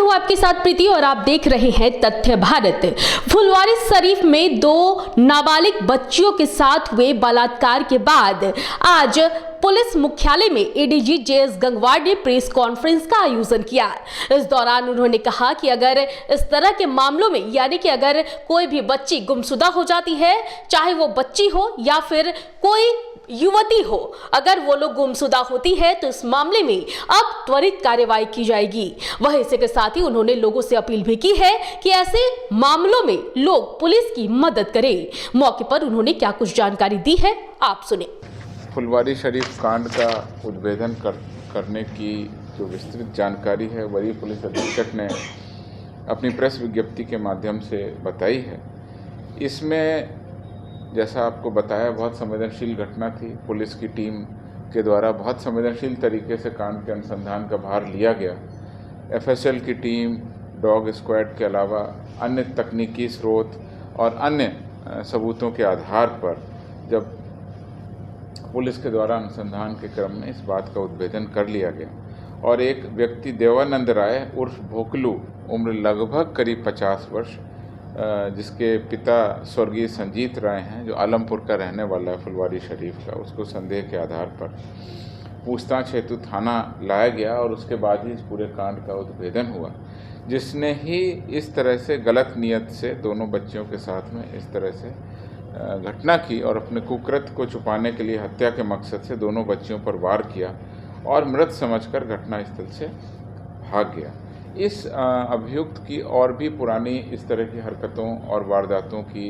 हूं आपके साथ प्रीति और आप देख रहे हैं तथ्य भारत। फुलवारीशरीफ में 2 नाबालिग बच्चियों के साथ हुए बलात्कार के बाद आज पुलिस मुख्यालय में एडीजी जेएस गंगवार ने प्रेस कॉन्फ्रेंस का आयोजन किया। इस दौरान उन्होंने कहा कि अगर इस तरह के मामलों में यानी कि अगर कोई भी बच्ची गुमशुदा हो जाती है, चाहे वो बच्ची हो या फिर कोई युवती हो, अगर वो लोग गुमशुदा होती है तो इस मामले में अब त्वरित कार्रवाई की जाएगी। वह इसी के साथ ही उन्होंने लोगों से अपील भी की है कि ऐसे मामलों में लोग पुलिस की मदद करें। मौके पर उन्होंने क्या कुछ जानकारी दी है, आप सुने। फुलवारीशरीफ कांड का उद्भेदन करने की जो विस्तृत जानकारी है वरीय पुलिस अधीक्षक ने अपनी प्रेस विज्ञप्ति के माध्यम से बताई है। इसमें जैसा आपको बताया, बहुत संवेदनशील घटना थी। पुलिस की टीम के द्वारा बहुत संवेदनशील तरीके से कांड के अनुसंधान का भार लिया गया। एफएसएल की टीम, डॉग स्क्वाड के अलावा अन्य तकनीकी स्रोत और अन्य सबूतों के आधार पर जब पुलिस के द्वारा अनुसंधान के क्रम में इस बात का उद्भेदन कर लिया गया और एक व्यक्ति देवानंद राय उर्फ भोकलू, उम्र लगभग करीब 50 वर्ष, जिसके पिता स्वर्गीय संजीत राय हैं, जो आलमपुर का रहने वाला है फुलवारीशरीफ का, उसको संदेह के आधार पर पूछताछ हेतु थाना लाया गया और उसके बाद ही इस पूरे कांड का उद्भेदन हुआ, जिसने ही इस तरह से गलत नियत से दोनों बच्चियों के साथ में इस तरह से घटना की और अपने कुकृत्य को छुपाने के लिए हत्या के मकसद से दोनों बच्चियों पर वार किया और मृत समझकर घटनास्थल से भाग गया। इस अभियुक्त की और भी पुरानी इस तरह की हरकतों और वारदातों की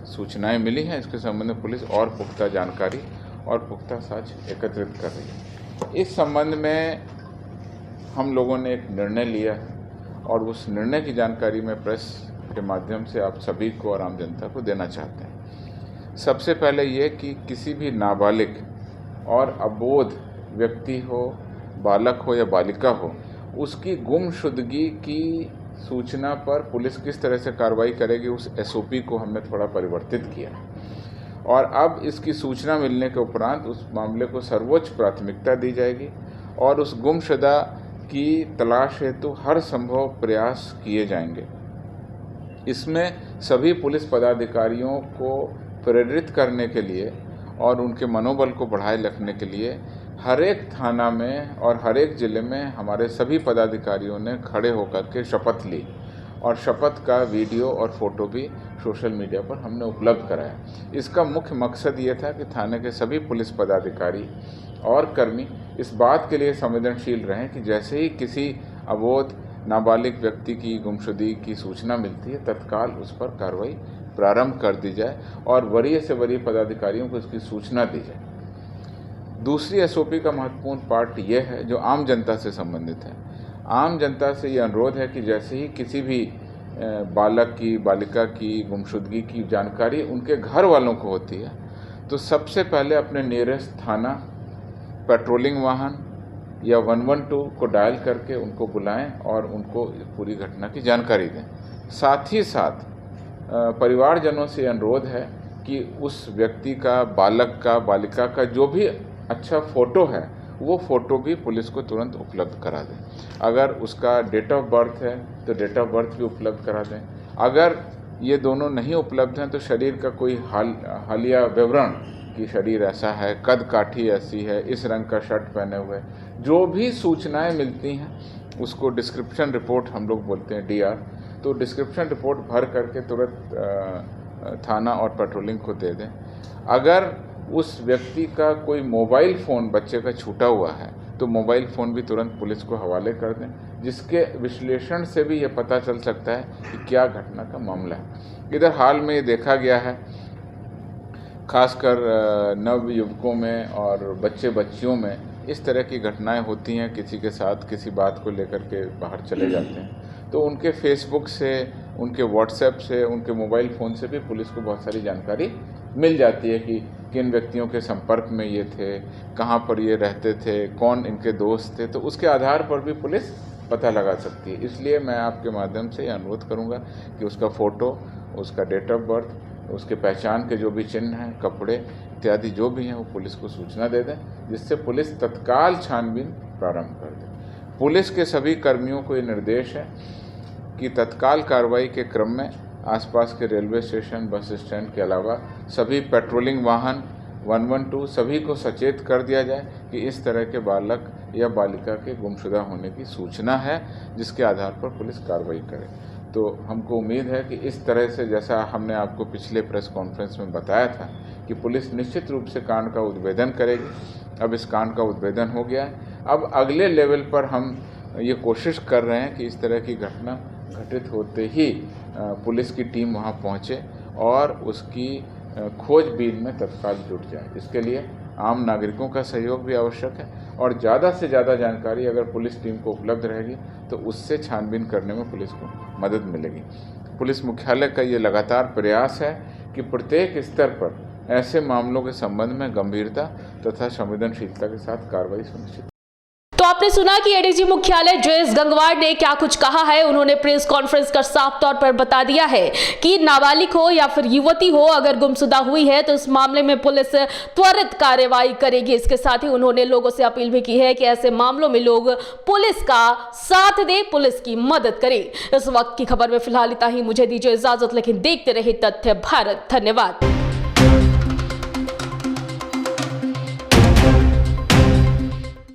सूचनाएं मिली हैं। इसके संबंध में पुलिस और पुख्ता जानकारी और पुख्ता साक्ष्य एकत्रित कर रही है। इस संबंध में हम लोगों ने एक निर्णय लिया है और उस निर्णय की जानकारी मैं प्रेस के माध्यम से आप सभी को और आम जनता को देना चाहते हैं। सबसे पहले ये कि किसी भी नाबालिग और अबोध व्यक्ति हो, बालक हो या बालिका हो, उसकी गुमशुदगी की सूचना पर पुलिस किस तरह से कार्रवाई करेगी, उस एसओपी को हमने थोड़ा परिवर्तित किया और अब इसकी सूचना मिलने के उपरांत उस मामले को सर्वोच्च प्राथमिकता दी जाएगी और उस गुमशुदा की तलाश हेतु हर संभव प्रयास किए जाएंगे। इसमें सभी पुलिस पदाधिकारियों को प्रेरित करने के लिए और उनके मनोबल को बढ़ाए रखने के लिए हर एक थाना में और हर एक ज़िले में हमारे सभी पदाधिकारियों ने खड़े होकर के शपथ ली और शपथ का वीडियो और फोटो भी सोशल मीडिया पर हमने उपलब्ध कराया। इसका मुख्य मकसद ये था कि थाने के सभी पुलिस पदाधिकारी और कर्मी इस बात के लिए संवेदनशील रहें कि जैसे ही किसी अबोध नाबालिग व्यक्ति की गुमशुदगी की सूचना मिलती है, तत्काल उस पर कार्रवाई प्रारंभ कर दी जाए और वरीय से वरीय पदाधिकारियों को इसकी सूचना दी जाए। दूसरी एसओपी का महत्वपूर्ण पार्ट यह है जो आम जनता से संबंधित है। आम जनता से ये अनुरोध है कि जैसे ही किसी भी बालक की, बालिका की गुमशुदगी की जानकारी उनके घर वालों को होती है, तो सबसे पहले अपने नियरेस्ट थाना, पेट्रोलिंग वाहन या 112 को डायल करके उनको बुलाएं और उनको पूरी घटना की जानकारी दें। साथ ही साथ परिवारजनों से अनुरोध है कि उस व्यक्ति का, बालक का, बालिका का जो भी अच्छा फ़ोटो है वो फ़ोटो भी पुलिस को तुरंत उपलब्ध करा दें। अगर उसका डेट ऑफ बर्थ है तो डेट ऑफ बर्थ भी उपलब्ध करा दें। अगर ये दोनों नहीं उपलब्ध हैं तो शरीर का कोई हालिया विवरण कि शरीर ऐसा है, कद काठी ऐसी है, इस रंग का शर्ट पहने हुए, जो भी सूचनाएं मिलती हैं उसको डिस्क्रिप्शन रिपोर्ट हम लोग बोलते हैं, डीआर, तो डिस्क्रिप्शन रिपोर्ट भर करके तुरंत थाना और पेट्रोलिंग को दे दें। अगर उस व्यक्ति का कोई मोबाइल फ़ोन बच्चे का छूटा हुआ है तो मोबाइल फ़ोन भी तुरंत पुलिस को हवाले कर दें, जिसके विश्लेषण से भी ये पता चल सकता है कि क्या घटना का मामला है। इधर हाल में ये देखा गया है, खासकर नव युवकों में और बच्चे बच्चियों में इस तरह की घटनाएं होती हैं। किसी के साथ किसी बात को लेकर के बाहर चले जाते हैं तो उनके फेसबुक से, उनके व्हाट्सएप से, उनके मोबाइल फ़ोन से भी पुलिस को बहुत सारी जानकारी मिल जाती है कि किन व्यक्तियों के संपर्क में ये थे, कहाँ पर ये रहते थे, कौन इनके दोस्त थे, तो उसके आधार पर भी पुलिस पता लगा सकती है। इसलिए मैं आपके माध्यम से अनुरोध करूँगा कि उसका फ़ोटो, उसका डेट ऑफ बर्थ, उसके पहचान के जो भी चिन्ह हैं, कपड़े इत्यादि जो भी हैं वो पुलिस को सूचना दे दें, जिससे पुलिस तत्काल छानबीन प्रारंभ कर दे। पुलिस के सभी कर्मियों को ये निर्देश है कि तत्काल कार्रवाई के क्रम में आसपास के रेलवे स्टेशन, बस स्टैंड के अलावा सभी पेट्रोलिंग वाहन 112 सभी को सचेत कर दिया जाए कि इस तरह के बालक या बालिका के गुमशुदा होने की सूचना है, जिसके आधार पर पुलिस कार्रवाई करे। तो हमको उम्मीद है कि इस तरह से, जैसा हमने आपको पिछले प्रेस कॉन्फ्रेंस में बताया था कि पुलिस निश्चित रूप से कांड का उद्भेदन करेगी। अब इस कांड का उद्भेदन हो गया है। अब अगले लेवल पर हम ये कोशिश कर रहे हैं कि इस तरह की घटना घटित होते ही पुलिस की टीम वहां पहुंचे और उसकी खोजबीन में तत्काल जुट जाए। इसके लिए आम नागरिकों का सहयोग भी आवश्यक है और ज़्यादा से ज़्यादा जानकारी अगर पुलिस टीम को उपलब्ध रहेगी तो उससे छानबीन करने में पुलिस को मदद मिलेगी। पुलिस मुख्यालय का ये लगातार प्रयास है कि प्रत्येक स्तर पर ऐसे मामलों के संबंध में गंभीरता तथा संवेदनशीलता के साथ कार्रवाई सुनिश्चित। तो आपने सुना कि एडीजी मुख्यालय जयेश गंगवार ने क्या कुछ कहा है। उन्होंने प्रेस कॉन्फ्रेंस कर साफ तौर पर बता दिया है कि नाबालिग हो या फिर युवती हो, अगर गुमशुदा हुई है तो इस मामले में पुलिस त्वरित कार्रवाई करेगी। इसके साथ ही उन्होंने लोगों से अपील भी की है कि ऐसे मामलों में लोग पुलिस का साथ दे, पुलिस की मदद करे। इस वक्त की खबर में फिलहाल इतना ही। मुझे दीजिए इजाजत, लेकिन देखते रहे तथ्य भारत। धन्यवाद।